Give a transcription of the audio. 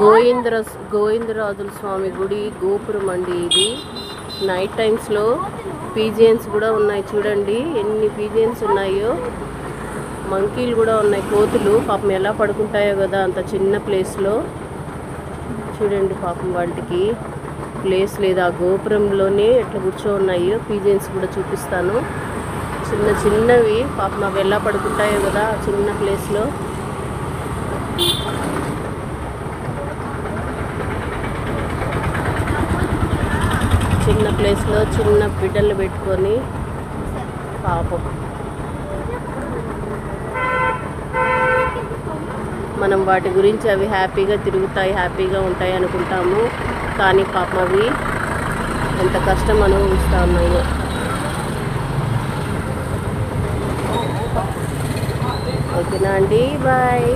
గోవిందర గోవిందరాజుల స్వామి గుడి గోపురం అండి ఇది. నైట్ టైమ్స్లో పీజియన్స్ కూడా ఉన్నాయి చూడండి, ఎన్ని పీజియన్స్ ఉన్నాయో. మంకీలు కూడా ఉన్నాయి, కోతులు పాపం ఎలా పడుకుంటాయో కదా అంత చిన్న ప్లేస్లో. చూడండి పాపం వాటికి ప్లేస్ లేదు, ఆ గోపురంలోనే ఎట్లా కూర్చో ఉన్నాయో. పీజియన్స్ కూడా చూపిస్తాను, చిన్న చిన్నవి పాపం అవి ఎలా పడుకుంటాయో కదా ఆ చిన్న ప్లేస్లో. చిన్న ప్లేస్లో చిన్న బిడ్డలు పెట్టుకొని పాపం. మనం వాటి గురించి అవి హ్యాపీగా తిరుగుతాయి, హ్యాపీగా ఉంటాయి అనుకుంటాము, కానీ పాపం అవి ఎంత కష్టం అనుభవిస్తూ ఉన్నాయో. ఓకేనా అండి, బాయ్.